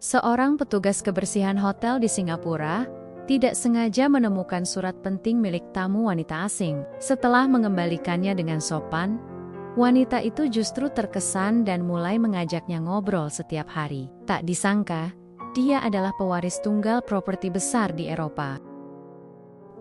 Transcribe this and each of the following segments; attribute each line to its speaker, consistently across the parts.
Speaker 1: Seorang petugas kebersihan hotel di Singapura tidak sengaja menemukan surat penting milik tamu wanita asing. Setelah mengembalikannya dengan sopan, wanita itu justru terkesan dan mulai mengajaknya ngobrol setiap hari. Tak disangka, dia adalah pewaris tunggal properti besar di Eropa.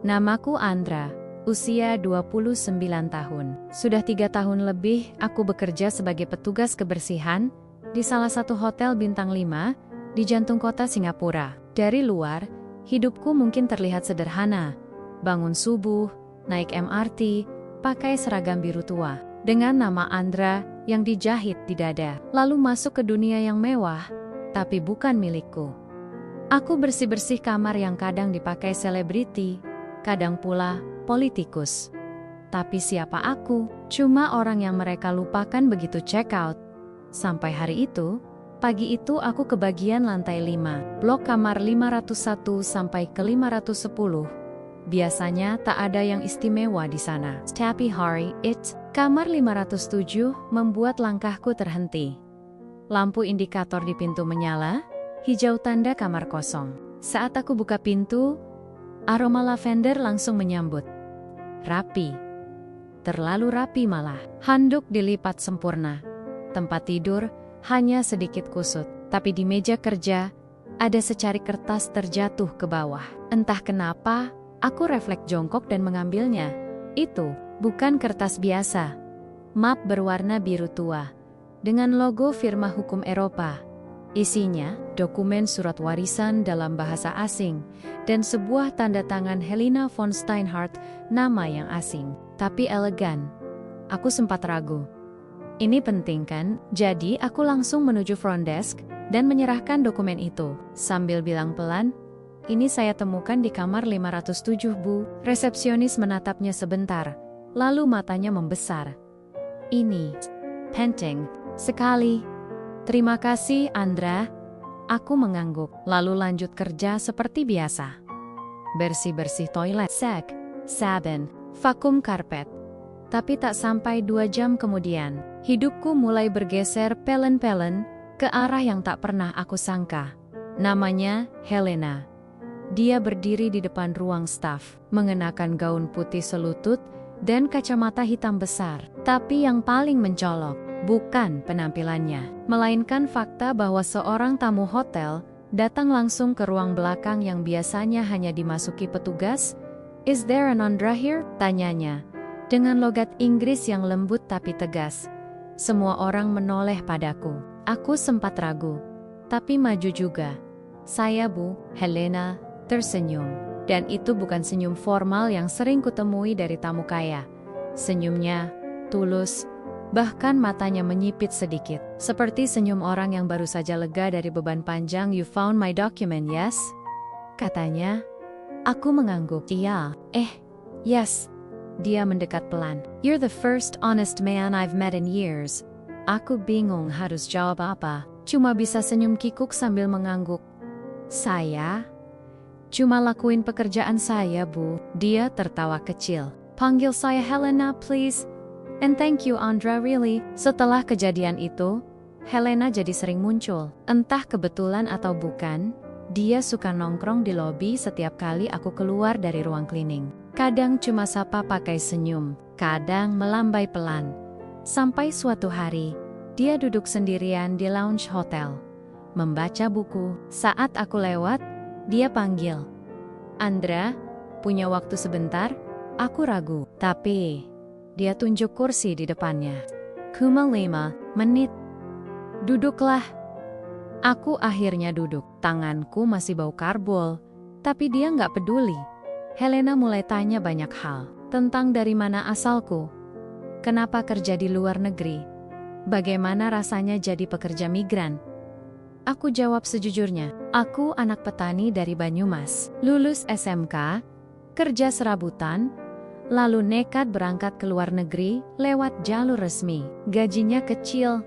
Speaker 1: Namaku Andra, usia 29 tahun. Sudah 3 tahun lebih aku bekerja sebagai petugas kebersihan di salah satu hotel bintang 5 di jantung kota Singapura. Dari luar, hidupku mungkin terlihat sederhana. Bangun subuh, naik MRT, pakai seragam biru tua, dengan nama Andra yang dijahit di dada. Lalu masuk ke dunia yang mewah, tapi bukan milikku. Aku bersih-bersih kamar yang kadang dipakai selebriti, kadang pula politikus. Tapi siapa aku? Cuma orang yang mereka lupakan begitu check out. Sampai hari itu, pagi itu aku kebagian lantai 5, blok kamar 501 sampai ke 510. Biasanya tak ada yang istimewa di sana. Tapi hari itu, kamar 507 membuat langkahku terhenti. Lampu indikator di pintu menyala, hijau tanda kamar kosong. Saat aku buka pintu, aroma lavender langsung menyambut. Rapi. Terlalu rapi malah. Handuk dilipat sempurna. Tempat tidur hanya sedikit kusut, tapi di meja kerja, ada secari kertas terjatuh ke bawah. Entah kenapa, aku refleks jongkok dan mengambilnya. Itu bukan kertas biasa. Map berwarna biru tua, dengan logo firma hukum Eropa. Isinya, dokumen surat warisan dalam bahasa asing, dan sebuah tanda tangan Helena von Steinhardt, nama yang asing, tapi elegan. Aku sempat ragu. Ini penting kan? Jadi aku langsung menuju front desk dan menyerahkan dokumen itu. Sambil bilang pelan, "Ini saya temukan di kamar 507, Bu." Resepsionis menatapnya sebentar, lalu matanya membesar. "Ini penting sekali." "Terima kasih, Andra." Aku mengangguk, lalu lanjut kerja seperti biasa. Bersih-bersih toilet, sek, saben, vakum karpet. Tapi tak sampai 2 jam kemudian, hidupku mulai bergeser pelan-pelan ke arah yang tak pernah aku sangka. Namanya Helena. Dia berdiri di depan ruang staf, mengenakan gaun putih selutut dan kacamata hitam besar. Tapi yang paling mencolok, bukan penampilannya, melainkan fakta bahwa seorang tamu hotel datang langsung ke ruang belakang yang biasanya hanya dimasuki petugas. "Is there an Andra here?" tanyanya. Dengan logat Inggris yang lembut tapi tegas. Semua orang menoleh padaku. Aku sempat ragu, tapi maju juga. "Saya, Bu." Helena tersenyum. Dan itu bukan senyum formal yang sering kutemui dari tamu kaya. Senyumnya tulus, bahkan matanya menyipit sedikit. Seperti senyum orang yang baru saja lega dari beban panjang. "You found my document, yes?" katanya. Aku mengangguk. "Iya." Yes." Dia mendekat pelan. "You're the first honest man I've met in years." Aku bingung harus jawab apa. Cuma bisa senyum kikuk sambil mengangguk. "Saya cuma lakuin pekerjaan saya, Bu." Dia tertawa kecil. "Panggil saya Helena, please. And thank you, Andra, really." Setelah kejadian itu, Helena jadi sering muncul. Entah kebetulan atau bukan, dia suka nongkrong di lobi setiap kali aku keluar dari ruang cleaning. Kadang cuma sapa pakai senyum, kadang melambai pelan. Sampai suatu hari, dia duduk sendirian di lounge hotel, membaca buku. Saat aku lewat, dia panggil, "Andra, punya waktu sebentar?" Aku ragu, tapi dia tunjuk kursi di depannya. "Cuma 5 menit. Duduklah." Aku akhirnya duduk. Tanganku masih bau karbol, tapi dia nggak peduli. Helena mulai tanya banyak hal, tentang dari mana asalku, kenapa kerja di luar negeri, bagaimana rasanya jadi pekerja migran. Aku jawab sejujurnya, aku anak petani dari Banyumas, lulus SMK, kerja serabutan, lalu nekat berangkat ke luar negeri lewat jalur resmi. Gajinya kecil,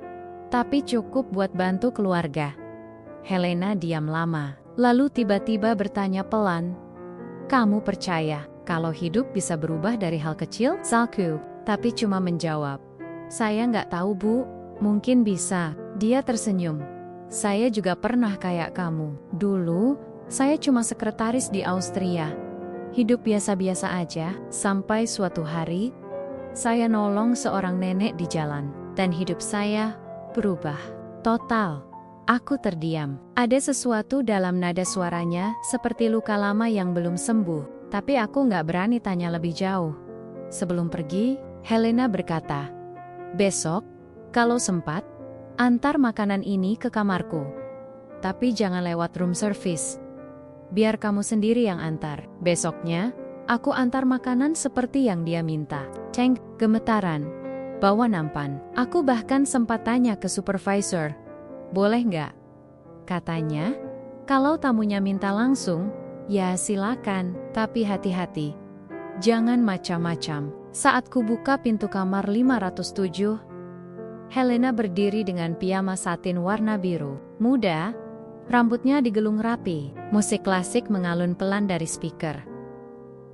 Speaker 1: tapi cukup buat bantu keluarga. Helena diam lama, lalu tiba-tiba bertanya pelan, "Kamu percaya kalau hidup bisa berubah dari hal kecil?" Salku, tapi cuma menjawab, "Saya nggak tahu, Bu. Mungkin bisa." Dia tersenyum. Saya juga pernah kayak kamu. Dulu, saya cuma sekretaris di Austria. Hidup biasa-biasa aja, sampai suatu hari, saya nolong seorang nenek di jalan. Dan hidup saya berubah. Total. Aku terdiam. Ada sesuatu dalam nada suaranya, seperti luka lama yang belum sembuh. Tapi aku nggak berani tanya lebih jauh. Sebelum pergi, Helena berkata, "Besok, kalau sempat, antar makanan ini ke kamarku. Tapi jangan lewat room service. Biar kamu sendiri yang antar." Besoknya, aku antar makanan seperti yang dia minta. Ceng, gemetaran. Bawa nampan. Aku bahkan sempat tanya ke supervisor, "Boleh nggak?" Katanya, "Kalau tamunya minta langsung, ya silakan. Tapi hati-hati. Jangan macam-macam." Saat ku buka pintu kamar 507, Helena berdiri dengan piyama satin warna biru. Muda, rambutnya digelung rapi, musik klasik mengalun pelan dari speaker.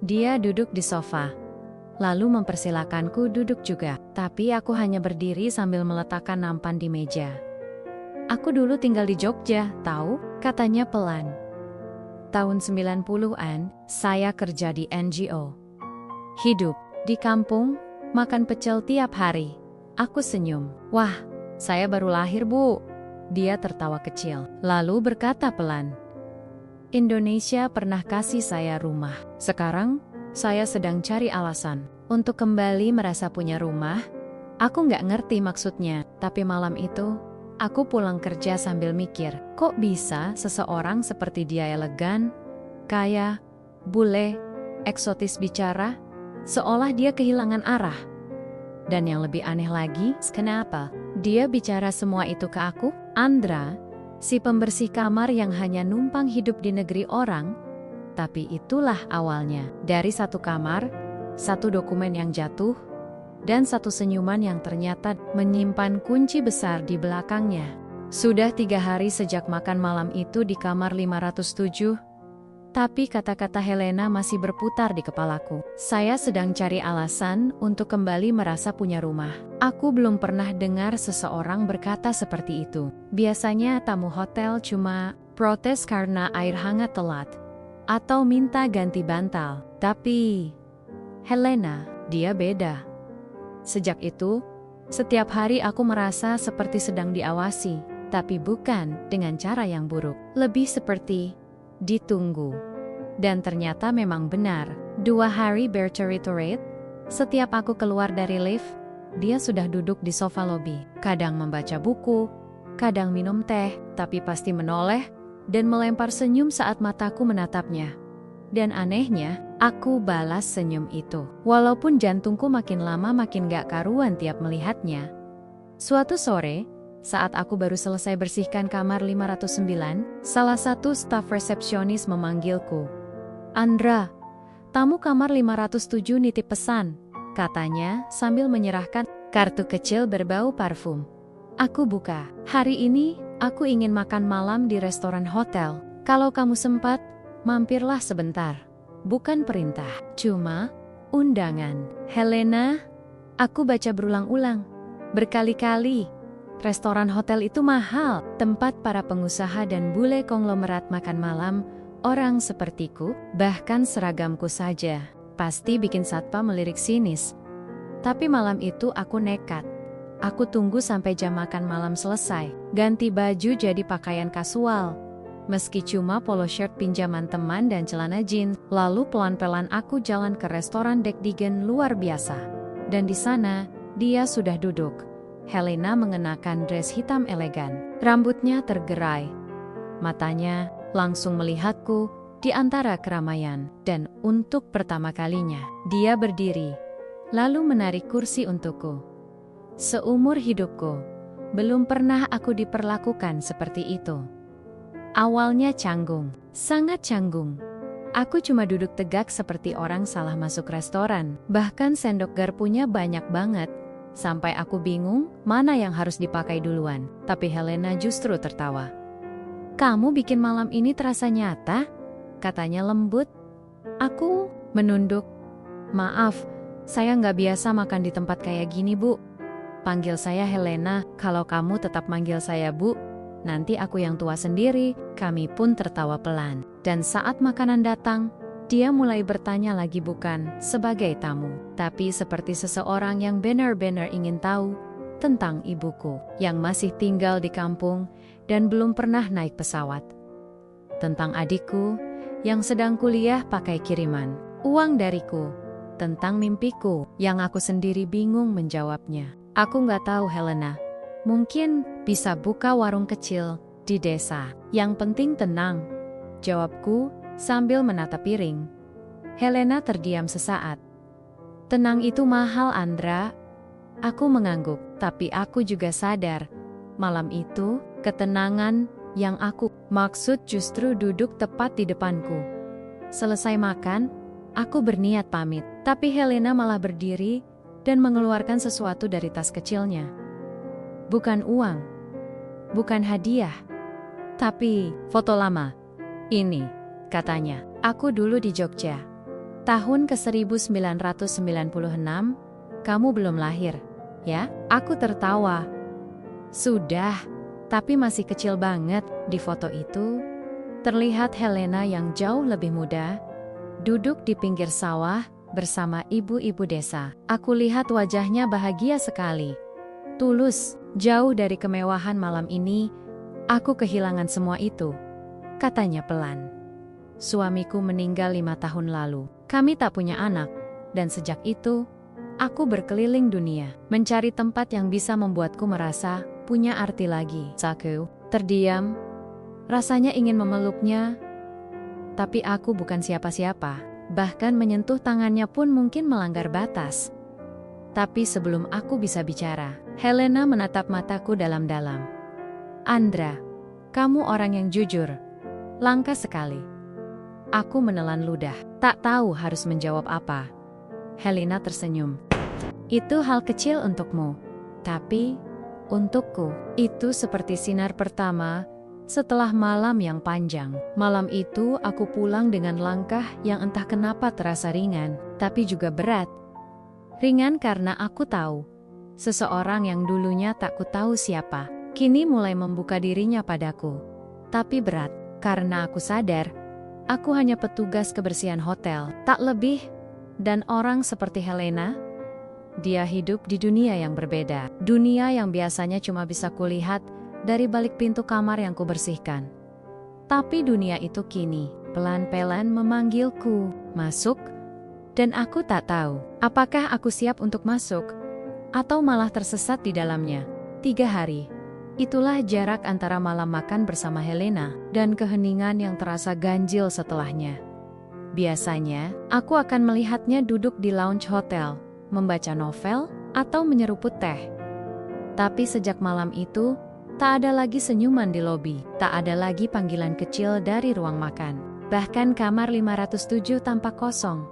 Speaker 1: Dia duduk di sofa, lalu mempersilakanku duduk juga. Tapi aku hanya berdiri sambil meletakkan nampan di meja. "Aku dulu tinggal di Jogja, tahu?" katanya pelan. Tahun 90-an, saya kerja di NGO. Hidup di kampung, makan pecel tiap hari. Aku senyum. "Wah, saya baru lahir, Bu." Dia tertawa kecil, lalu berkata pelan, "Indonesia pernah kasih saya rumah. Sekarang, saya sedang cari alasan untuk kembali merasa punya rumah." Aku nggak ngerti maksudnya, tapi malam itu, aku pulang kerja sambil mikir, kok bisa seseorang seperti dia elegan, kaya, bule, eksotis bicara, seolah dia kehilangan arah. Dan yang lebih aneh lagi, kenapa dia bicara semua itu ke aku? Andra, si pembersih kamar yang hanya numpang hidup di negeri orang. Tapi itulah awalnya. Dari satu kamar, satu dokumen yang jatuh, dan satu senyuman yang ternyata menyimpan kunci besar di belakangnya. Sudah 3 hari sejak makan malam itu di kamar 507, tapi kata-kata Helena masih berputar di kepalaku. Saya sedang cari alasan untuk kembali merasa punya rumah. Aku belum pernah dengar seseorang berkata seperti itu. Biasanya tamu hotel cuma protes karena air hangat telat, atau minta ganti bantal. Tapi Helena, dia beda. Sejak itu, setiap hari aku merasa seperti sedang diawasi, tapi bukan dengan cara yang buruk. Lebih seperti ditunggu. Dan ternyata memang benar. 2 hari berturut-turut, setiap aku keluar dari lift, dia sudah duduk di sofa lobi. Kadang membaca buku, kadang minum teh, tapi pasti menoleh dan melempar senyum saat mataku menatapnya. Dan anehnya, aku balas senyum itu. Walaupun jantungku makin lama makin gak karuan tiap melihatnya. Suatu sore, saat aku baru selesai bersihkan kamar 509, salah satu staf resepsionis memanggilku. "Andra, tamu kamar 507 nitip pesan," katanya sambil menyerahkan kartu kecil berbau parfum. Aku buka. "Hari ini, aku ingin makan malam di restoran hotel. Kalau kamu sempat, mampirlah sebentar." Bukan perintah, cuma undangan. "Helena," aku baca berulang-ulang, berkali-kali. Restoran hotel itu mahal, tempat para pengusaha dan bule konglomerat makan malam, orang sepertiku, bahkan seragamku saja, pasti bikin satpam melirik sinis. Tapi malam itu aku nekat. Aku tunggu sampai jam makan malam selesai, ganti baju jadi pakaian kasual. Meski cuma polo shirt pinjaman teman dan celana jeans, lalu pelan-pelan aku jalan ke restoran Dekdigen luar biasa. Dan di sana, dia sudah duduk. Helena mengenakan dress hitam elegan. Rambutnya tergerai. Matanya langsung melihatku di antara keramaian. Dan untuk pertama kalinya, dia berdiri, lalu menarik kursi untukku. Seumur hidupku, belum pernah aku diperlakukan seperti itu. Awalnya canggung, sangat canggung. Aku cuma duduk tegak seperti orang salah masuk restoran. Bahkan sendok garpunya banyak banget. Sampai aku bingung mana yang harus dipakai duluan. Tapi Helena justru tertawa. "Kamu bikin malam ini terasa nyata," katanya lembut. Aku menunduk. "Maaf, saya nggak biasa makan di tempat kayak gini, Bu." "Panggil saya Helena, kalau kamu tetap manggil saya Bu." nanti aku yang tua sendiri." Kami pun tertawa pelan. Dan saat makanan datang, dia mulai bertanya lagi, bukan sebagai tamu, tapi seperti seseorang yang benar-benar ingin tahu tentang ibuku yang masih tinggal di kampung dan belum pernah naik pesawat. Tentang adikku yang sedang kuliah pakai kiriman uang dariku. Tentang mimpiku yang aku sendiri bingung menjawabnya. "Aku nggak tahu, Helena. Mungkin bisa buka warung kecil di desa. Yang penting tenang," jawabku sambil menatap piring. Helena terdiam sesaat. "Tenang itu mahal, Andra." Aku mengangguk, tapi aku juga sadar, malam itu, ketenangan yang aku maksud justru duduk tepat di depanku. Selesai makan, aku berniat pamit, tapi Helena malah berdiri dan mengeluarkan sesuatu dari tas kecilnya. Bukan uang, bukan hadiah, tapi foto lama. "Ini," katanya, "aku dulu di Jogja. Tahun ke-1996, kamu belum lahir, ya?" Aku tertawa. "Sudah, tapi masih kecil banget." Di foto itu, terlihat Helena yang jauh lebih muda, duduk di pinggir sawah bersama ibu-ibu desa. Aku lihat wajahnya bahagia sekali. Tulus, jauh dari kemewahan malam ini, "Aku kehilangan semua itu," katanya pelan. "Suamiku meninggal 5 tahun lalu. Kami tak punya anak, dan sejak itu, aku berkeliling dunia, mencari tempat yang bisa membuatku merasa punya arti lagi." Aku terdiam, rasanya ingin memeluknya, tapi aku bukan siapa-siapa, bahkan menyentuh tangannya pun mungkin melanggar batas. Tapi sebelum aku bisa bicara, Helena menatap mataku dalam-dalam. "Andra, kamu orang yang jujur, langka sekali." Aku menelan ludah, tak tahu harus menjawab apa. Helena tersenyum. "Itu hal kecil untukmu, tapi untukku, itu seperti sinar pertama setelah malam yang panjang." Malam itu aku pulang dengan langkah yang entah kenapa terasa ringan, tapi juga berat. Ringan karena aku tahu, seseorang yang dulunya tak ku tahu siapa, kini mulai membuka dirinya padaku. Tapi berat, karena aku sadar, aku hanya petugas kebersihan hotel, tak lebih. Dan orang seperti Helena, dia hidup di dunia yang berbeda. Dunia yang biasanya cuma bisa kulihat dari balik pintu kamar yang kubersihkan. Tapi dunia itu kini pelan-pelan memanggilku masuk, dan aku tak tahu apakah aku siap untuk masuk atau malah tersesat di dalamnya. 3 hari, itulah jarak antara malam makan bersama Helena dan keheningan yang terasa ganjil setelahnya. Biasanya, aku akan melihatnya duduk di lounge hotel, membaca novel, atau menyeruput teh. Tapi sejak malam itu, tak ada lagi senyuman di lobi, tak ada lagi panggilan kecil dari ruang makan. Bahkan kamar 507 tampak kosong,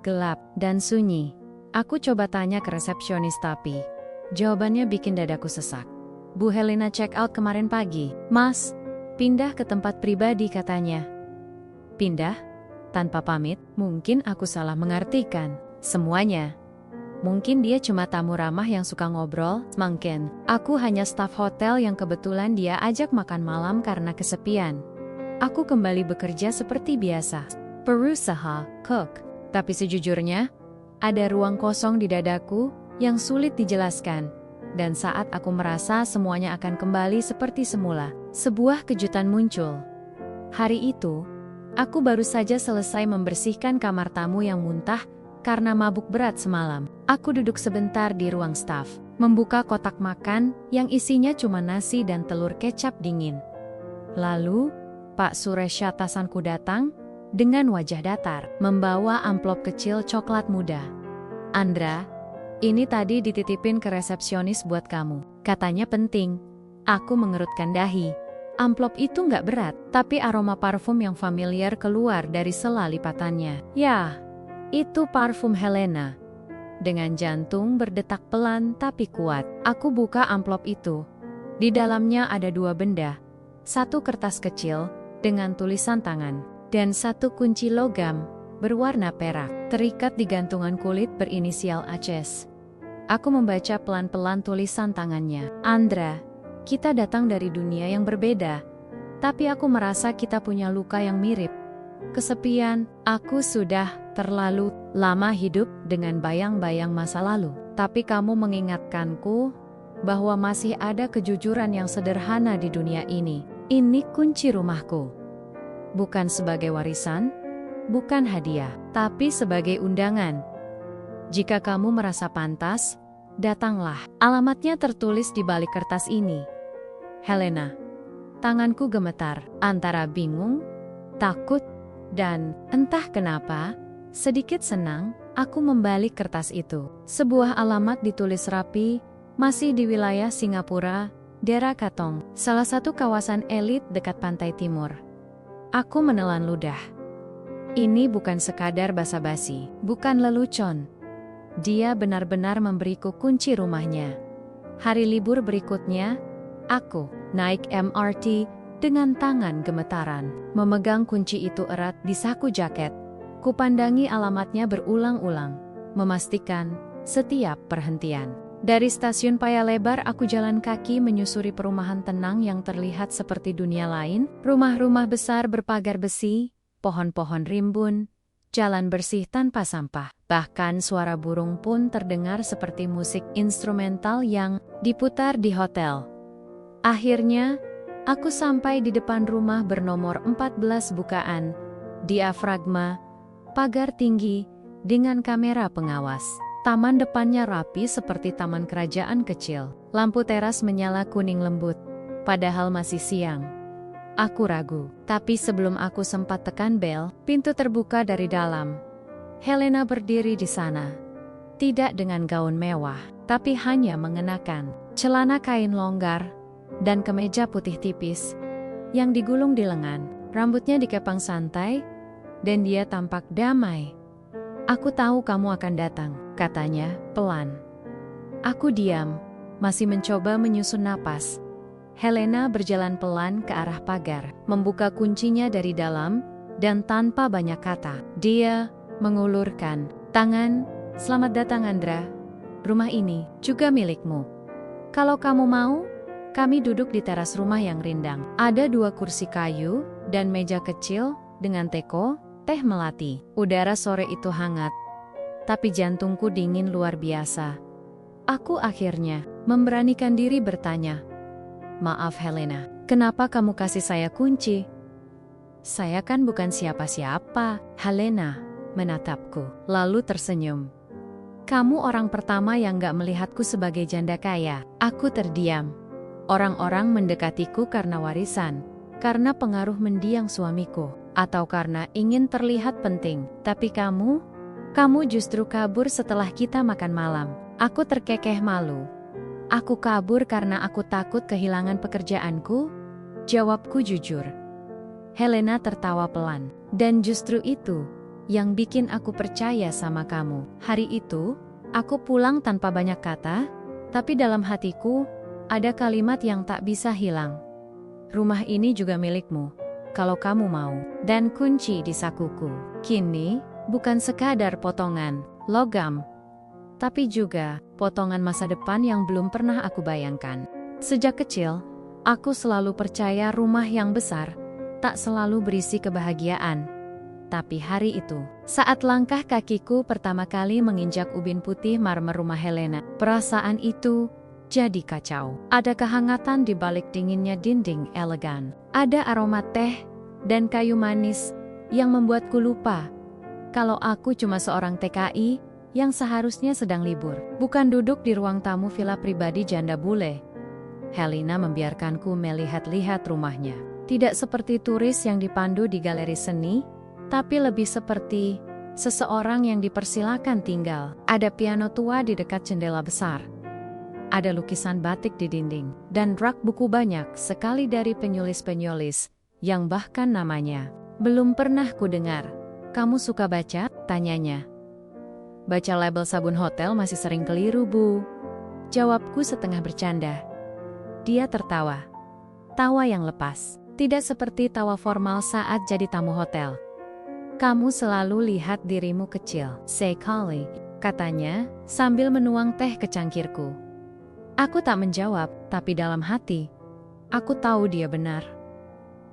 Speaker 1: gelap, dan sunyi. Aku coba tanya ke resepsionis tapi jawabannya bikin dadaku sesak. "Bu Helena check out kemarin pagi, Mas. Pindah ke tempat pribadi," katanya. Pindah? Tanpa pamit? Mungkin aku salah mengartikan semuanya. Mungkin dia cuma tamu ramah yang suka ngobrol, mungkin aku hanya staf hotel yang kebetulan dia ajak makan malam karena kesepian. Aku kembali bekerja seperti biasa, berusaha cook. Tapi sejujurnya, ada ruang kosong di dadaku yang sulit dijelaskan. Dan saat aku merasa semuanya akan kembali seperti semula, sebuah kejutan muncul. Hari itu, aku baru saja selesai membersihkan kamar tamu yang muntah karena mabuk berat semalam. Aku duduk sebentar di ruang staf, membuka kotak makan yang isinya cuma nasi dan telur kecap dingin. Lalu, Pak Suresya atasanku datang dengan wajah datar, membawa amplop kecil coklat muda. "Andra, ini tadi dititipin ke resepsionis buat kamu. Katanya penting." Aku mengerutkan dahi. Amplop itu nggak berat, tapi aroma parfum yang familiar keluar dari sela lipatannya. Ya, itu parfum Helena. Dengan jantung berdetak pelan tapi kuat, aku buka amplop itu. Di dalamnya ada 2 benda. 1 kertas kecil dengan tulisan tangan, dan 1 kunci logam berwarna perak, terikat di gantungan kulit berinisial ACES. Aku membaca pelan-pelan tulisan tangannya. "Andra, Kita datang dari dunia yang berbeda, tapi aku merasa kita punya luka yang mirip. Kesepian, aku sudah terlalu lama hidup dengan bayang-bayang masa lalu. Tapi kamu mengingatkanku bahwa masih ada kejujuran yang sederhana di dunia ini. Ini kunci rumahku. Bukan sebagai warisan, bukan hadiah, tapi sebagai undangan. Jika kamu merasa pantas, datanglah. Alamatnya tertulis di balik kertas ini. Helena. Tanganku gemetar, antara bingung, takut, dan entah kenapa, sedikit senang, aku membalik kertas itu. Sebuah alamat ditulis rapi, masih di wilayah Singapura, daerah Katong, salah satu kawasan elit dekat pantai timur. Aku menelan ludah. Ini bukan sekadar basa-basi, bukan lelucon. Dia benar-benar memberiku kunci rumahnya. Hari libur berikutnya, aku naik MRT dengan tangan gemetaran, memegang kunci itu erat di saku jaket. Kupandangi alamatnya berulang-ulang, memastikan setiap perhentian. Dari stasiun Paya Lebar aku jalan kaki menyusuri perumahan tenang yang terlihat seperti dunia lain, rumah-rumah besar berpagar besi, pohon-pohon rimbun, jalan bersih tanpa sampah. Bahkan suara burung pun terdengar seperti musik instrumental yang diputar di hotel. Akhirnya, aku sampai di depan rumah bernomor 14 bukaan, diafragma, pagar tinggi, dengan kamera pengawas. Taman depannya rapi seperti taman kerajaan kecil. Lampu teras menyala kuning lembut, padahal masih siang. Aku ragu, tapi sebelum aku sempat tekan bel, pintu terbuka dari dalam. Helena berdiri di sana. Tidak dengan gaun mewah, tapi hanya mengenakan celana kain longgar dan kemeja putih tipis yang digulung di lengan. Rambutnya dikepang santai, dan dia tampak damai. Aku tahu kamu akan datang, katanya, pelan. Aku diam, masih mencoba menyusun napas. Helena berjalan pelan ke arah pagar, membuka kuncinya dari dalam, dan tanpa banyak kata, dia mengulurkan tangan. Selamat datang Andra, rumah ini juga milikmu. Kalau kamu mau, kami duduk di teras rumah yang rindang. Ada 2 kursi kayu, dan meja kecil, dengan teko, teh melati. Udara sore itu hangat, tapi jantungku dingin luar biasa. Aku akhirnya memberanikan diri bertanya, "Maaf Helena, kenapa kamu kasih saya kunci?" "Saya kan bukan siapa-siapa." Helena menatapku, lalu tersenyum. "Kamu orang pertama yang gak melihatku sebagai janda kaya." Aku terdiam. Orang-orang mendekatiku karena warisan, karena pengaruh mendiang suamiku, atau karena ingin terlihat penting. Tapi kamu justru kabur setelah kita makan malam. Aku terkekeh malu. "Aku kabur karena aku takut kehilangan pekerjaanku?" Jawabku jujur. Helena tertawa pelan. "Dan justru itu yang bikin aku percaya sama kamu." Hari itu, aku pulang tanpa banyak kata, tapi dalam hatiku, ada kalimat yang tak bisa hilang. "Rumah ini juga milikmu, kalau kamu mau." Dan kunci di sakuku kini bukan sekadar potongan logam, tapi juga potongan masa depan yang belum pernah aku bayangkan. Sejak kecil, aku selalu percaya rumah yang besar tak selalu berisi kebahagiaan. Tapi hari itu, saat langkah kakiku pertama kali menginjak ubin putih marmer rumah Helena, perasaan itu jadi kacau. Ada kehangatan di balik dinginnya dinding elegan. Ada aroma teh dan kayu manis yang membuatku lupa kalau aku cuma seorang TKI yang seharusnya sedang libur, bukan duduk di ruang tamu villa pribadi janda bule. Helena membiarkanku melihat-lihat rumahnya. Tidak seperti turis yang dipandu di galeri seni, tapi lebih seperti seseorang yang dipersilakan tinggal. Ada piano tua di dekat jendela besar. Ada lukisan batik di dinding, dan rak buku banyak sekali dari penulis-penulis yang bahkan namanya belum pernah kudengar. "Kamu suka baca?" tanyanya. "Baca label sabun hotel masih sering keliru, Bu." Jawabku setengah bercanda. Dia tertawa. Tawa yang lepas, tidak seperti tawa formal saat jadi tamu hotel. "Kamu selalu lihat dirimu kecil, sekali," katanya, sambil menuang teh ke cangkirku. Aku tak menjawab, tapi dalam hati, aku tahu dia benar.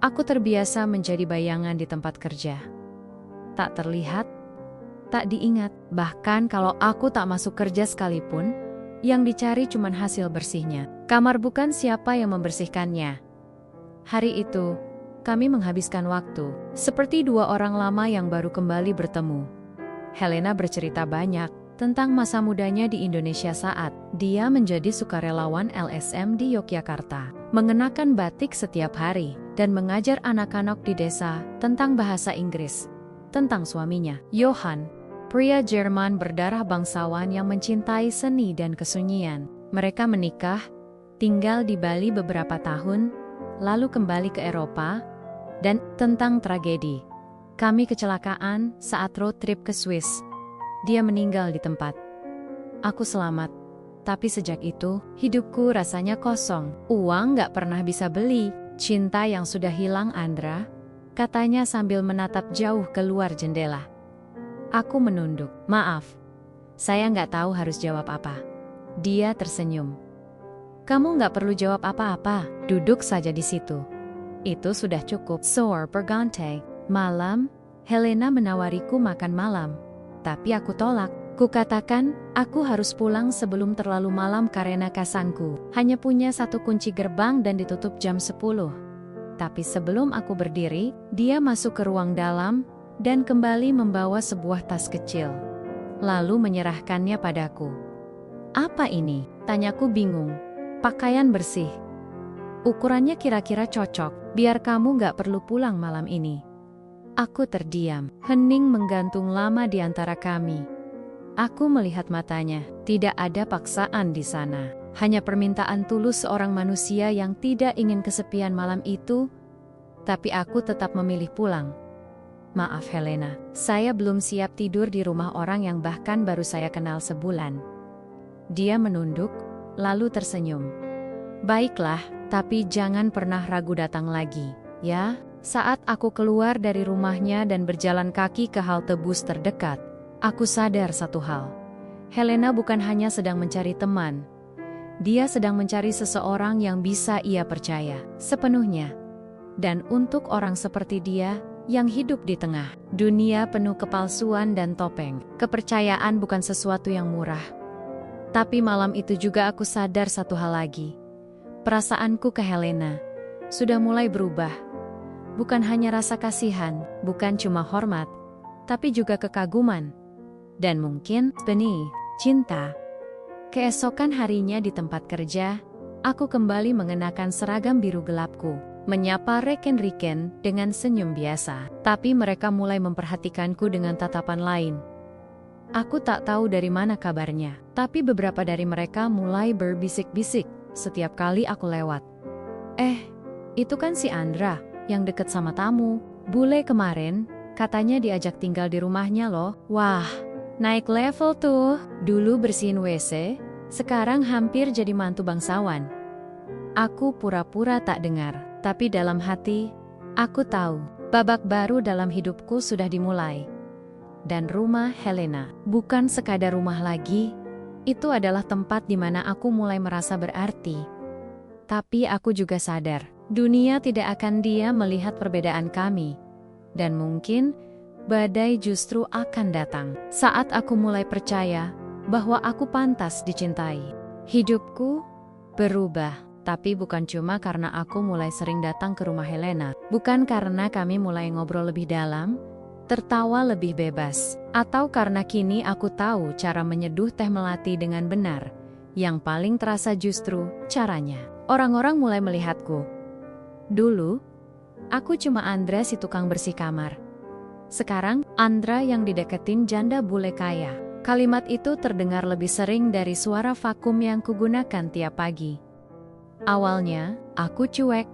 Speaker 1: Aku terbiasa menjadi bayangan di tempat kerja. Tak terlihat, tak diingat, bahkan kalau aku tak masuk kerja sekalipun, yang dicari cuma hasil bersihnya. Kamar bukan siapa yang membersihkannya. Hari itu, kami menghabiskan waktu, seperti dua orang lama yang baru kembali bertemu. Helena bercerita banyak tentang masa mudanya di Indonesia saat dia menjadi sukarelawan LSM di Yogyakarta, mengenakan batik setiap hari, dan mengajar anak-anak di desa tentang bahasa Inggris. Tentang suaminya, Johan, pria Jerman berdarah bangsawan yang mencintai seni dan kesunyian. Mereka menikah, tinggal di Bali beberapa tahun, lalu kembali ke Eropa, dan tentang tragedi. Kami kecelakaan saat road trip ke Swiss. Dia meninggal di tempat. Aku selamat, tapi sejak itu, hidupku rasanya kosong. Uang gak pernah bisa beli cinta yang sudah hilang, Andra, katanya sambil menatap jauh keluar jendela. Aku menunduk. Maaf, saya nggak tahu harus jawab apa. Dia tersenyum. Kamu nggak perlu jawab apa-apa, duduk saja di situ. Itu sudah cukup. Soar Bergante. Malam, Helena menawariku makan malam. Tapi aku tolak. Kukatakan, aku harus pulang sebelum terlalu malam karena kasangku hanya punya satu kunci gerbang dan ditutup jam 10. Tapi sebelum aku berdiri, dia masuk ke ruang dalam dan kembali membawa sebuah tas kecil. Lalu menyerahkannya padaku. Apa ini? Tanyaku bingung. Pakaian bersih. Ukurannya kira-kira cocok, biar kamu gak perlu pulang malam ini. Aku terdiam, hening menggantung lama di antara kami. Aku melihat matanya, tidak ada paksaan di sana. Hanya permintaan tulus seorang manusia yang tidak ingin kesepian malam itu, tapi aku tetap memilih pulang. Maaf Helena, saya belum siap tidur di rumah orang yang bahkan baru saya kenal sebulan. Dia menunduk, lalu tersenyum. Baiklah, tapi jangan pernah ragu datang lagi, ya? Saat aku keluar dari rumahnya dan berjalan kaki ke halte bus terdekat, aku sadar satu hal. Helena bukan hanya sedang mencari teman. Dia sedang mencari seseorang yang bisa ia percaya sepenuhnya. Dan untuk orang seperti dia, yang hidup di tengah dunia penuh kepalsuan dan topeng, kepercayaan bukan sesuatu yang murah. Tapi malam itu juga aku sadar satu hal lagi. Perasaanku ke Helena sudah mulai berubah. Bukan hanya rasa kasihan, bukan cuma hormat, tapi juga kekaguman. Dan mungkin benih cinta. Keesokan harinya di tempat kerja, aku kembali mengenakan seragam biru gelapku, menyapa reken-reken dengan senyum biasa. Tapi mereka mulai memperhatikanku dengan tatapan lain. Aku tak tahu dari mana kabarnya, tapi beberapa dari mereka mulai berbisik-bisik setiap kali aku lewat. Itu kan si Andra, yang deket sama tamu. Bule kemarin, katanya diajak tinggal di rumahnya loh. Wah, naik level tuh. Dulu bersihin WC, sekarang hampir jadi mantu bangsawan. Aku pura-pura tak dengar, tapi dalam hati, aku tahu, babak baru dalam hidupku sudah dimulai. Dan rumah Helena bukan sekadar rumah lagi, itu adalah tempat di mana aku mulai merasa berarti. Tapi aku juga sadar, dunia tidak akan diam melihat perbedaan kami. Dan mungkin, badai justru akan datang saat aku mulai percaya bahwa aku pantas dicintai. Hidupku berubah, tapi bukan cuma karena aku mulai sering datang ke rumah Helena. Bukan karena kami mulai ngobrol lebih dalam, tertawa lebih bebas, atau karena kini aku tahu cara menyeduh teh melati dengan benar. Yang paling terasa justru caranya. Orang-orang mulai melihatku. Dulu, aku cuma Andra si tukang bersih kamar. Sekarang, Andra yang dideketin janda bule kaya. Kalimat itu terdengar lebih sering dari suara vakum yang kugunakan tiap pagi. Awalnya, aku cuek.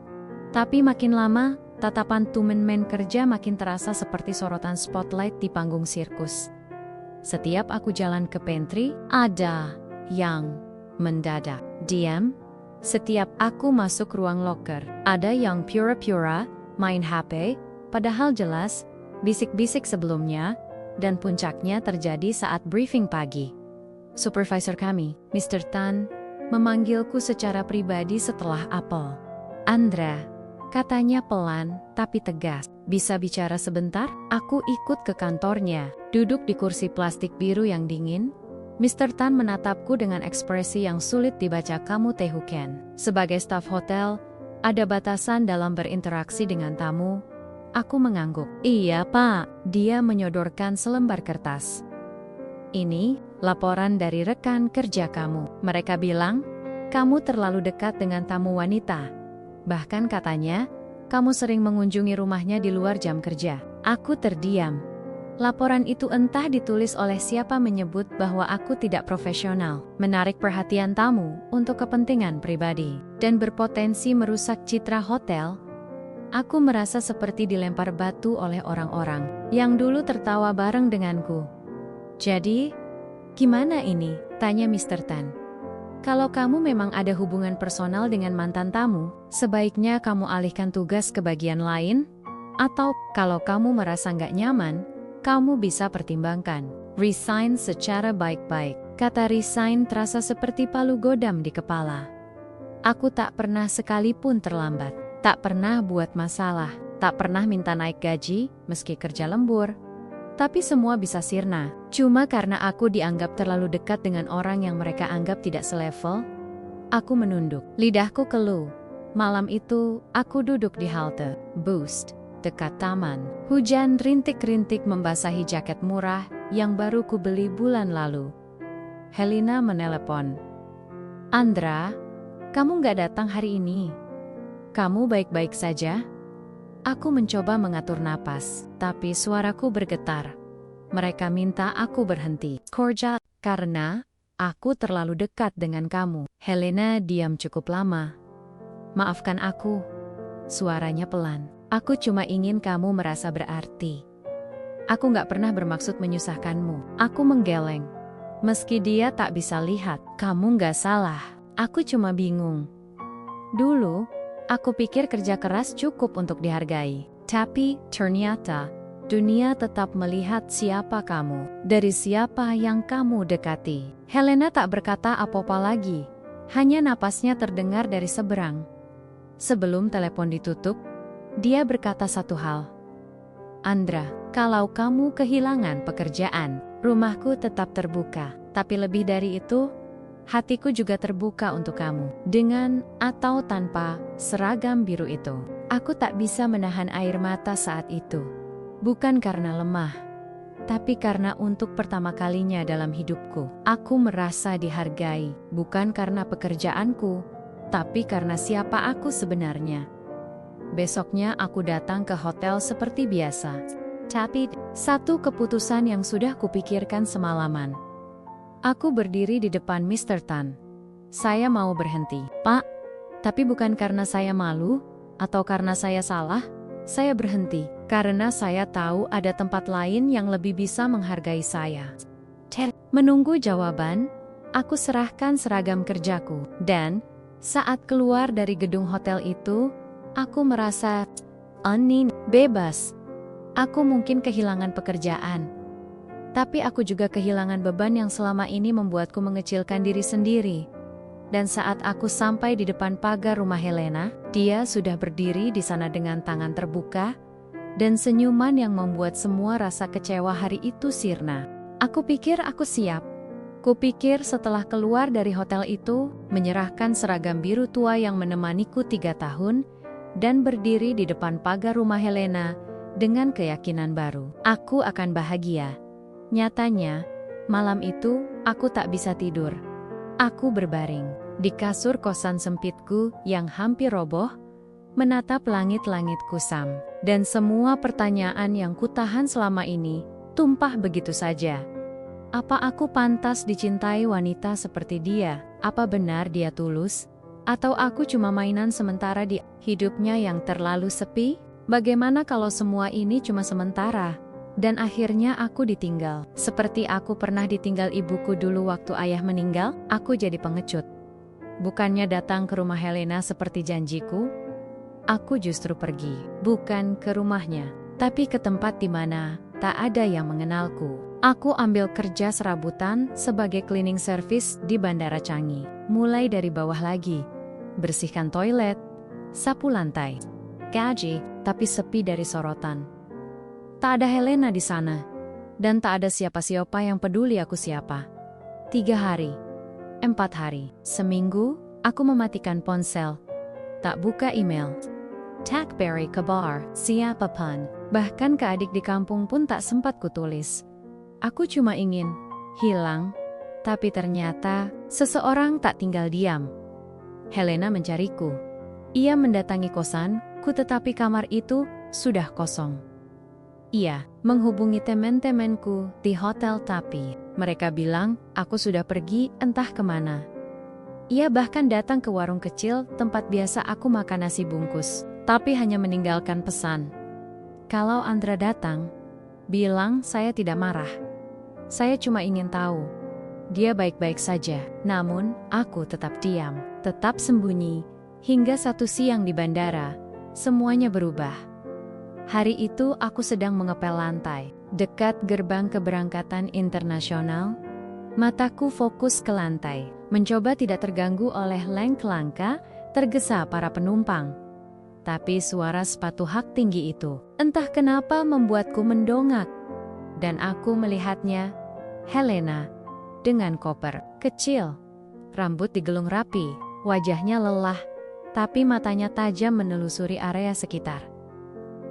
Speaker 1: Tapi makin lama, tatapan tumen men kerja makin terasa seperti sorotan spotlight di panggung sirkus. Setiap aku jalan ke pantry, ada yang mendadak diam. Setiap aku masuk ruang locker, ada yang pura-pura main HP, padahal jelas bisik-bisik sebelumnya, dan puncaknya terjadi saat briefing pagi. Supervisor kami, Mr. Tan, memanggilku secara pribadi setelah apel. Andra, katanya pelan tapi tegas. Bisa bicara sebentar? Aku ikut ke kantornya. Duduk di kursi plastik biru yang dingin, Mr. Tan menatapku dengan ekspresi yang sulit dibaca. Kamu Taehoken. Sebagai staf hotel, ada batasan dalam berinteraksi dengan tamu. Aku mengangguk. Iya Pak, dia menyodorkan selembar kertas. Ini, laporan dari rekan kerja kamu. Mereka bilang, kamu terlalu dekat dengan tamu wanita. Bahkan katanya, kamu sering mengunjungi rumahnya di luar jam kerja. Aku terdiam. Laporan itu entah ditulis oleh siapa menyebut bahwa aku tidak profesional, menarik perhatian tamu untuk kepentingan pribadi, dan berpotensi merusak citra hotel. Aku merasa seperti dilempar batu oleh orang-orang yang dulu tertawa bareng denganku. Jadi, gimana ini? Tanya Mr. Tan. Kalau kamu memang ada hubungan personal dengan mantan tamu, sebaiknya kamu alihkan tugas ke bagian lain. Atau, kalau kamu merasa nggak nyaman, kamu bisa pertimbangkan resign secara baik-baik. Kata resign terasa seperti palu godam di kepala. Aku tak pernah sekalipun terlambat, tak pernah buat masalah, tak pernah minta naik gaji meski kerja lembur. Tapi semua bisa sirna, cuma karena aku dianggap terlalu dekat dengan orang yang mereka anggap tidak selevel. Aku menunduk, lidahku keluh. Malam itu, aku duduk di halte Boost, dekat taman. Hujan rintik-rintik membasahi jaket murah yang baru kubeli bulan lalu. Helena menelepon. Andra, kamu nggak datang hari ini? Kamu baik-baik saja? Aku mencoba mengatur napas, tapi suaraku bergetar. Mereka minta aku berhenti. Cordial, karena aku terlalu dekat dengan kamu. Helena diam cukup lama. Maafkan aku. Suaranya pelan. Aku cuma ingin kamu merasa berarti. Aku nggak pernah bermaksud menyusahkanmu. Aku menggeleng. Meski dia tak bisa lihat, kamu nggak salah. Aku cuma bingung. Dulu, aku pikir kerja keras cukup untuk dihargai. Tapi, ternyata, dunia tetap melihat siapa kamu, dari siapa yang kamu dekati. Helena tak berkata apa-apa lagi. Hanya napasnya terdengar dari seberang. Sebelum telepon ditutup, dia berkata satu hal. Andra, kalau kamu kehilangan pekerjaan, rumahku tetap terbuka. Tapi lebih dari itu, hatiku juga terbuka untuk kamu. Dengan atau tanpa seragam biru itu. Aku tak bisa menahan air mata saat itu. Bukan karena lemah, tapi karena untuk pertama kalinya dalam hidupku, aku merasa dihargai. Bukan karena pekerjaanku, tapi karena siapa aku sebenarnya. Besoknya aku datang ke hotel seperti biasa. Tapi, satu keputusan yang sudah kupikirkan semalaman. Aku berdiri di depan Mr. Tan. Saya mau berhenti. Pak, tapi bukan karena saya malu, atau karena saya salah. Saya berhenti, karena saya tahu ada tempat lain yang lebih bisa menghargai saya. Menunggu jawaban, aku serahkan seragam kerjaku. Dan, saat keluar dari gedung hotel itu, aku merasa bebas. Aku mungkin kehilangan pekerjaan. Tapi aku juga kehilangan beban yang selama ini membuatku mengecilkan diri sendiri. Dan saat aku sampai di depan pagar rumah Helena, dia sudah berdiri di sana dengan tangan terbuka, dan senyuman yang membuat semua rasa kecewa hari itu sirna. Aku pikir aku siap. Kupikir setelah keluar dari hotel itu, menyerahkan seragam biru tua yang menemaniku 3 tahun, dan berdiri di depan pagar rumah Helena, dengan keyakinan baru. Aku akan bahagia. Nyatanya, malam itu, aku tak bisa tidur. Aku berbaring di kasur kosan sempitku yang hampir roboh, menatap langit-langit kusam. Dan semua pertanyaan yang kutahan selama ini, tumpah begitu saja. Apa aku pantas dicintai wanita seperti dia? Apa benar dia tulus? Atau aku cuma mainan sementara di hidupnya yang terlalu sepi? Bagaimana kalau semua ini cuma sementara? Dan akhirnya aku ditinggal. Seperti aku pernah ditinggal ibuku dulu waktu ayah meninggal, aku jadi pengecut. Bukannya datang ke rumah Helena seperti janjiku, aku justru pergi. Bukan ke rumahnya, tapi ke tempat di mana tak ada yang mengenalku. Aku ambil kerja serabutan sebagai cleaning service di Bandara Changi. mulai dari bawah lagi. Bersihkan toilet, sapu lantai. Gaji, tapi sepi dari sorotan. Tak ada Helena di sana. Dan tak ada siapa-siapa yang peduli aku siapa. 3 hari, 4 hari, seminggu, aku mematikan ponsel. Tak buka email. Takberi kabar, siapapun. Bahkan ke adik di kampung pun tak sempat kutulis. Aku cuma ingin hilang. Tapi ternyata, seseorang tak tinggal diam. Helena mencariku. Ia mendatangi kosanku tetapi kamar itu sudah kosong. Ia menghubungi teman-temanku di hotel tapi mereka bilang aku sudah pergi entah kemana. Ia bahkan datang ke warung kecil tempat biasa aku makan nasi bungkus, tapi hanya meninggalkan pesan. Kalau Andra datang, bilang saya tidak marah. Saya cuma ingin tahu. Dia baik-baik saja, namun aku tetap diam, tetap sembunyi, hingga satu siang di bandara, semuanya berubah. Hari itu aku sedang mengepel lantai, dekat gerbang keberangkatan internasional. Mataku fokus ke lantai, mencoba tidak terganggu oleh langkah tergesa para penumpang. Tapi suara sepatu hak tinggi itu, entah kenapa membuatku mendongak. Dan aku melihatnya, Helena, dengan koper kecil. Rambut digelung rapi, wajahnya lelah, tapi matanya tajam menelusuri area sekitar.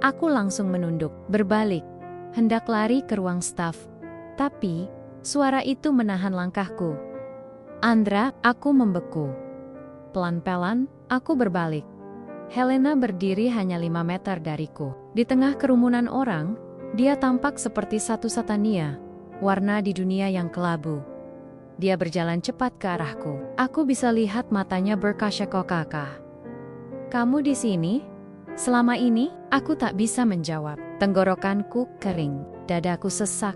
Speaker 1: Aku langsung menunduk, berbalik, hendak lari ke ruang staf. Tapi, suara itu menahan langkahku. Andra, aku membeku. Pelan-pelan, aku berbalik. Helena berdiri hanya 5 meter dariku. Di tengah kerumunan orang, dia tampak seperti satu satania, warna di dunia yang kelabu. Dia berjalan cepat ke arahku. Aku bisa lihat matanya berkaca-kaca. Kamu di sini? Selama ini, aku tak bisa menjawab. Tenggorokanku kering, dadaku sesak.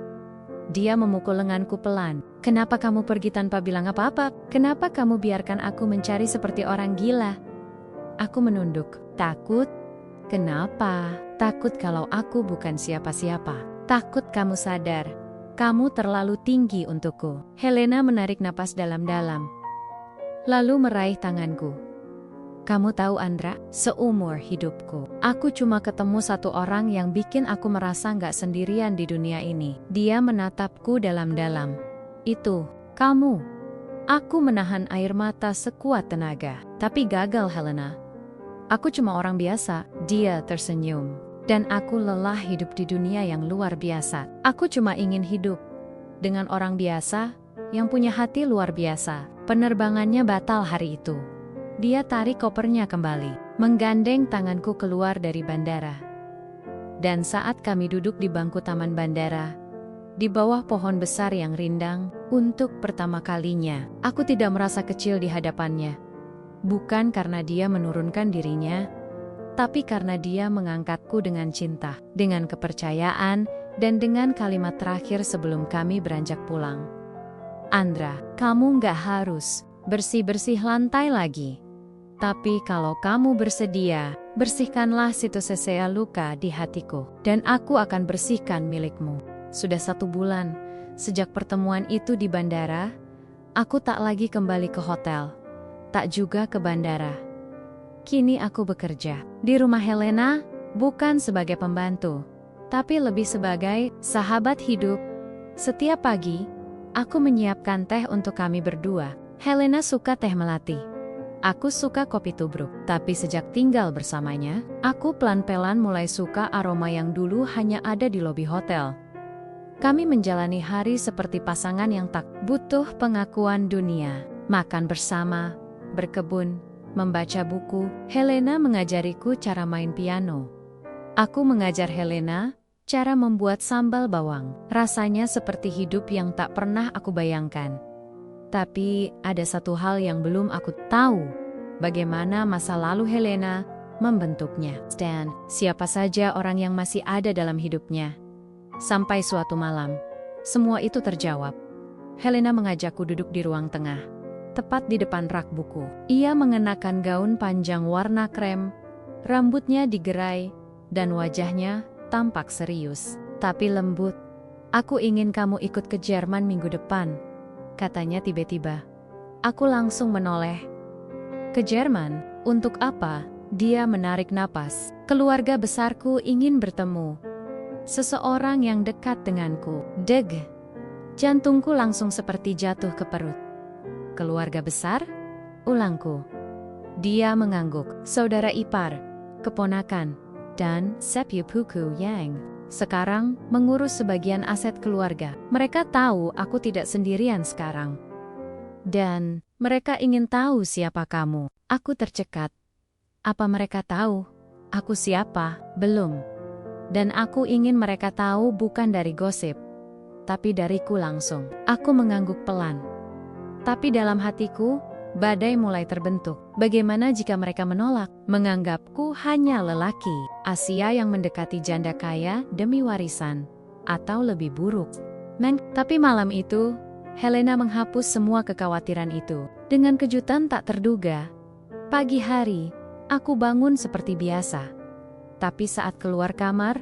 Speaker 1: Dia memukul lenganku pelan. Kenapa kamu pergi tanpa bilang apa-apa? Kenapa kamu biarkan aku mencari seperti orang gila? Aku menunduk. Takut? Kenapa? Takut kalau aku bukan siapa-siapa. Takut kamu sadar. Kamu terlalu tinggi untukku. Helena menarik napas dalam-dalam. Lalu meraih tanganku. Kamu tahu Andra, seumur hidupku, aku cuma ketemu satu orang yang bikin aku merasa nggak sendirian di dunia ini. Dia menatapku dalam-dalam. Itu, kamu. Aku menahan air mata sekuat tenaga, tapi gagal Helena. Aku cuma orang biasa, dia tersenyum. Dan aku lelah hidup di dunia yang luar biasa. Aku cuma ingin hidup dengan orang biasa yang punya hati luar biasa. Penerbangannya batal hari itu. Dia tarik kopernya kembali, menggandeng tanganku keluar dari bandara. Dan saat kami duduk di bangku taman bandara, di bawah pohon besar yang rindang, untuk pertama kalinya, aku tidak merasa kecil di hadapannya. Bukan karena dia menurunkan dirinya, tapi karena dia mengangkatku dengan cinta, dengan kepercayaan, dan dengan kalimat terakhir sebelum kami beranjak pulang. Andra, kamu nggak harus bersih-bersih lantai lagi. Tapi kalau kamu bersedia, bersihkanlah situ sesea luka di hatiku, dan aku akan bersihkan milikmu. Sudah 1 bulan, sejak pertemuan itu di bandara, aku tak lagi kembali ke hotel, tak juga ke bandara. Kini aku bekerja di rumah Helena, bukan sebagai pembantu, tapi lebih sebagai sahabat hidup. Setiap pagi, aku menyiapkan teh untuk kami berdua. Helena suka teh melati. Aku suka kopi tubruk, tapi sejak tinggal bersamanya, aku pelan-pelan mulai suka aroma yang dulu hanya ada di lobi hotel. Kami menjalani hari seperti pasangan yang tak butuh pengakuan dunia. Makan bersama, berkebun, membaca buku. Helena mengajariku cara main piano. Aku mengajar Helena cara membuat sambal bawang. Rasanya seperti hidup yang tak pernah aku bayangkan. Tapi ada satu hal yang belum aku tahu, bagaimana masa lalu Helena membentuknya. Dan siapa saja orang yang masih ada dalam hidupnya. Sampai suatu malam, semua itu terjawab. Helena mengajakku duduk di ruang tengah, tepat di depan rak buku. Ia mengenakan gaun panjang warna krem, rambutnya digerai, dan wajahnya tampak serius, tapi lembut. Aku ingin kamu ikut ke Jerman minggu depan, katanya tiba-tiba. Aku langsung menoleh ke Jerman. Untuk apa? Dia menarik napas. Keluarga besarku ingin bertemu. Seseorang yang dekat denganku. Deg. Jantungku langsung seperti jatuh ke perut. Keluarga besar? Ulangku. Dia mengangguk. Saudara ipar, keponakan, dan sepupuku yang sekarang mengurus sebagian aset keluarga. Mereka tahu aku tidak sendirian sekarang. Dan mereka ingin tahu siapa kamu. Aku tercekat. Apa mereka tahu aku siapa? Belum. Dan aku ingin mereka tahu bukan dari gosip, tapi dariku langsung. Aku mengangguk pelan. Tapi dalam hatiku, badai mulai terbentuk. Bagaimana jika mereka menolak, menganggapku hanya lelaki Asia yang mendekati janda kaya demi warisan, atau lebih buruk. Tapi malam itu, Helena menghapus semua kekhawatiran itu. Dengan kejutan tak terduga, pagi hari, aku bangun seperti biasa. Tapi saat keluar kamar,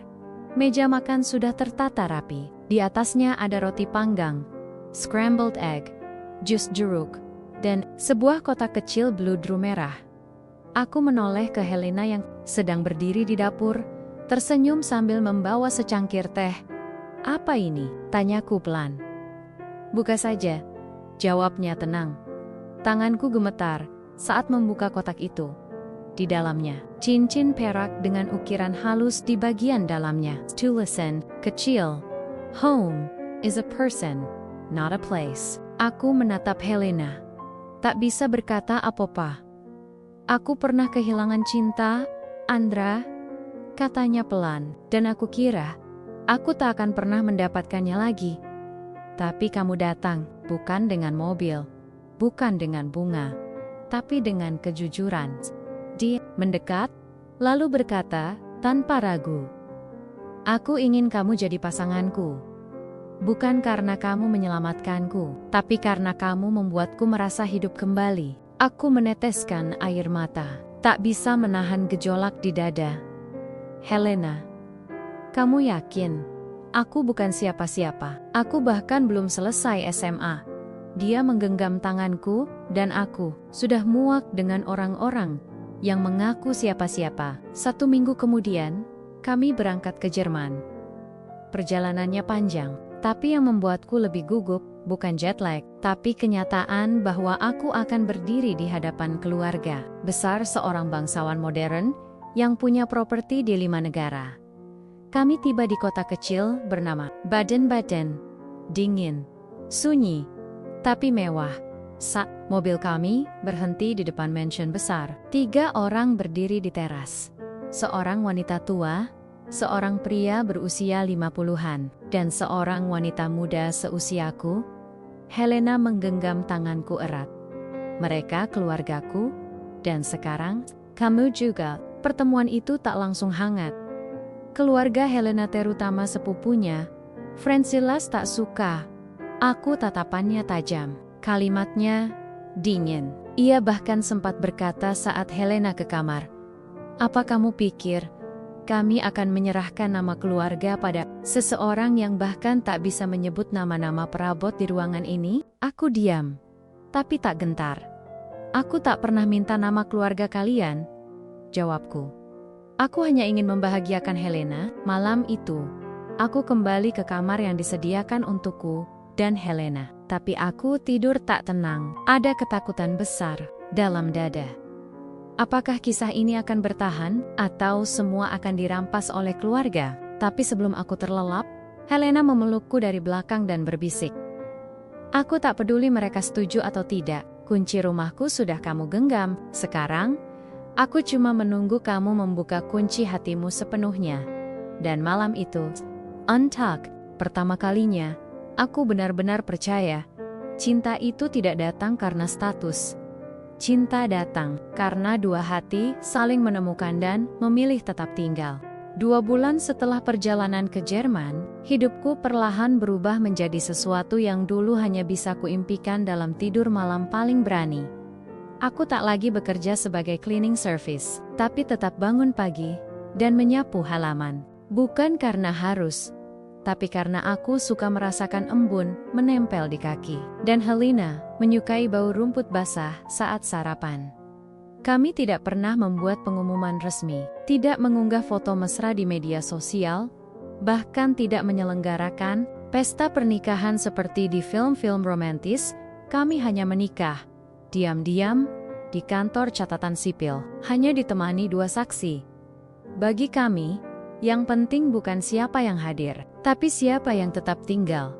Speaker 1: meja makan sudah tertata rapi. Di atasnya ada roti panggang, scrambled egg, jus jeruk, dan sebuah kotak kecil bludru merah. Aku menoleh ke Helena yang sedang berdiri di dapur, tersenyum sambil membawa secangkir teh. "Apa ini?" tanyaku pelan. "Buka saja," jawabnya tenang. Tanganku gemetar saat membuka kotak itu. Di dalamnya, cincin perak dengan ukiran halus di bagian dalamnya. Tulisan kecil, "Home is a person, not a place." Aku menatap Helena. Tak bisa berkata apa-apa. "Aku pernah kehilangan cinta, Andra," katanya pelan. "Dan aku kira, aku tak akan pernah mendapatkannya lagi. Tapi kamu datang, bukan dengan mobil, bukan dengan bunga, tapi dengan kejujuran." Dia mendekat, lalu berkata tanpa ragu, "Aku ingin kamu jadi pasanganku. Bukan karena kamu menyelamatkanku, tapi karena kamu membuatku merasa hidup kembali." Aku meneteskan air mata, tak bisa menahan gejolak di dada. "Helena, kamu yakin? Aku bukan siapa-siapa. Aku bahkan belum selesai SMA." Dia menggenggam tanganku, dan aku sudah muak dengan orang-orang yang mengaku siapa-siapa. 1 minggu kemudian, kami berangkat ke Jerman. Perjalanannya panjang, tapi yang membuatku lebih gugup bukan jet lag, tapi kenyataan bahwa aku akan berdiri di hadapan keluarga besar seorang bangsawan modern yang punya properti di 5 negara. Kami tiba di kota kecil bernama Baden-Baden. Dingin, sunyi, tapi mewah. Saat mobil kami berhenti di depan mansion besar, 3 orang berdiri di teras. Seorang wanita tua, seorang pria berusia 50-an, dan seorang wanita muda seusiaku. Helena menggenggam tanganku erat. "Mereka keluargaku, dan sekarang, kamu juga." Pertemuan itu tak langsung hangat. Keluarga Helena, terutama sepupunya, Francilas, tak suka. Aku tatapannya tajam. Kalimatnya dingin. Ia bahkan sempat berkata saat Helena ke kamar, "Apa kamu pikir kami akan menyerahkan nama keluarga pada seseorang yang bahkan tak bisa menyebut nama-nama perabot di ruangan ini?" Aku diam, tapi tak gentar. "Aku tak pernah minta nama keluarga kalian," jawabku. "Aku hanya ingin membahagiakan Helena." Malam itu, aku kembali ke kamar yang disediakan untukku dan Helena. Tapi aku tidur tak tenang. Ada ketakutan besar dalam dada. Apakah kisah ini akan bertahan, atau semua akan dirampas oleh keluarga? Tapi sebelum aku terlelap, Helena memelukku dari belakang dan berbisik, "Aku tak peduli mereka setuju atau tidak. Kunci rumahku sudah kamu genggam. Sekarang, aku cuma menunggu kamu membuka kunci hatimu sepenuhnya." Dan malam itu, untuck, pertama kalinya, aku benar-benar percaya, cinta itu tidak datang karena status. Cinta datang karena 2 hati saling menemukan dan memilih tetap tinggal. 2 bulan setelah perjalanan ke Jerman, hidupku perlahan berubah menjadi sesuatu yang dulu hanya bisa kuimpikan dalam tidur malam paling berani. Aku tak lagi bekerja sebagai cleaning service, tapi tetap bangun pagi dan menyapu halaman. Bukan karena harus, tapi karena aku suka merasakan embun menempel di kaki. Dan Helena menyukai bau rumput basah saat sarapan. Kami tidak pernah membuat pengumuman resmi, tidak mengunggah foto mesra di media sosial, bahkan tidak menyelenggarakan pesta pernikahan seperti di film-film romantis. Kami hanya menikah, diam-diam, di kantor catatan sipil, hanya ditemani 2 saksi. Bagi kami, yang penting bukan siapa yang hadir, tapi siapa yang tetap tinggal.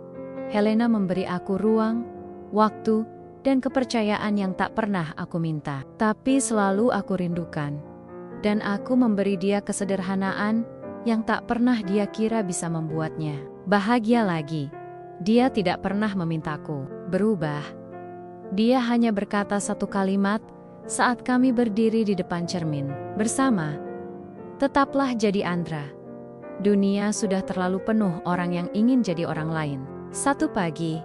Speaker 1: Helena memberi aku ruang, waktu, dan kepercayaan yang tak pernah aku minta, tapi selalu aku rindukan. Dan aku memberi dia kesederhanaan yang tak pernah dia kira bisa membuatnya bahagia lagi. Dia tidak pernah memintaku berubah. Dia hanya berkata satu kalimat saat kami berdiri di depan cermin bersama. Tetaplah jadi Andra. Dunia sudah terlalu penuh orang yang ingin jadi orang lain. Satu pagi,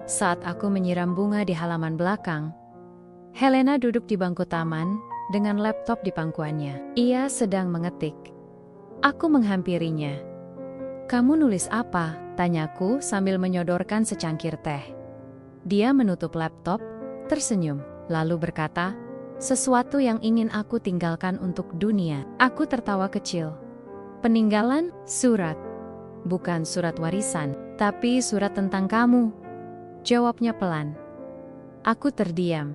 Speaker 1: saat aku menyiram bunga di halaman belakang, Helena duduk di bangku taman dengan laptop di pangkuannya. Ia sedang mengetik. Aku menghampirinya. "Kamu nulis apa?" tanyaku sambil menyodorkan secangkir teh. Dia menutup laptop, tersenyum, lalu berkata, "Sesuatu yang ingin aku tinggalkan untuk dunia." Aku tertawa kecil. "Peninggalan? Surat. Bukan surat warisan, tapi surat tentang kamu," jawabnya pelan. Aku terdiam.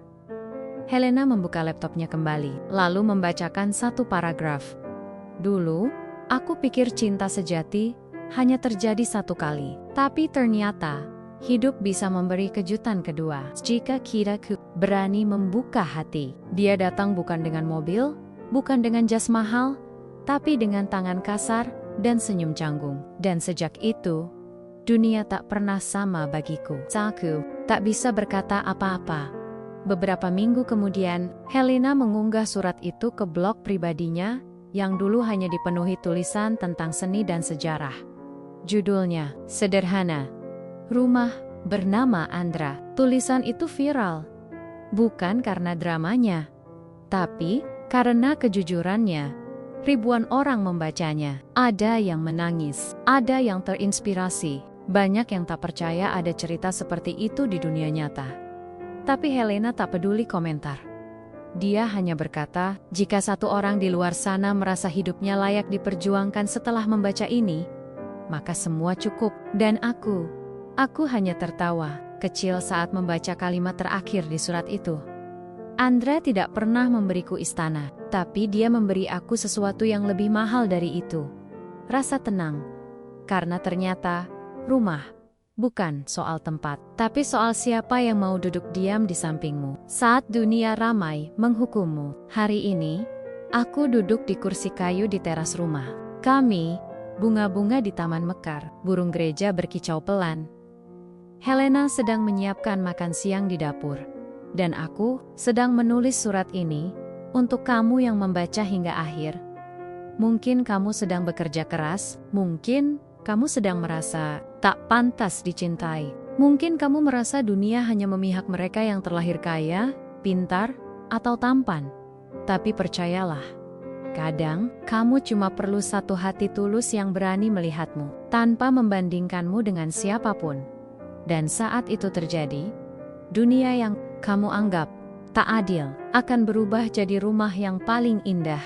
Speaker 1: Helena membuka laptopnya kembali, lalu membacakan satu paragraf. "Dulu, aku pikir cinta sejati hanya terjadi satu kali, tapi ternyata hidup bisa memberi kejutan kedua jika kita berani membuka hati." Dia datang bukan dengan mobil, bukan dengan jas mahal, tapi dengan tangan kasar dan senyum canggung. Dan sejak itu, dunia tak pernah sama bagiku. Aku tak bisa berkata apa-apa. Beberapa minggu kemudian, Helena mengunggah surat itu ke blog pribadinya yang dulu hanya dipenuhi tulisan tentang seni dan sejarah. Judulnya sederhana, "Rumah bernama Andra." Tulisan itu viral, bukan karena dramanya, tapi karena kejujurannya. Ribuan orang membacanya. Ada yang menangis, ada yang terinspirasi, banyak yang tak percaya ada cerita seperti itu di dunia nyata. Tapi Helena tak peduli komentar. Dia hanya berkata, "Jika satu orang di luar sana merasa hidupnya layak diperjuangkan setelah membaca ini, maka semua cukup." Dan aku hanya tertawa kecil saat membaca kalimat terakhir di surat itu. Andra tidak pernah memberiku istana, tapi dia memberi aku sesuatu yang lebih mahal dari itu. Rasa tenang, karena ternyata rumah bukan soal tempat, tapi soal siapa yang mau duduk diam di sampingmu saat dunia ramai menghukummu. Hari ini, aku duduk di kursi kayu di teras rumah kami, bunga-bunga di taman mekar, burung gereja berkicau pelan. Helena sedang menyiapkan makan siang di dapur. Dan aku sedang menulis surat ini untuk kamu yang membaca hingga akhir. Mungkin kamu sedang bekerja keras, mungkin kamu sedang merasa tak pantas dicintai. Mungkin kamu merasa dunia hanya memihak mereka yang terlahir kaya, pintar, atau tampan. Tapi percayalah, kadang kamu cuma perlu satu hati tulus yang berani melihatmu, tanpa membandingkanmu dengan siapapun. Dan saat itu terjadi, dunia yang kamu anggap tak adil akan berubah jadi rumah yang paling indah.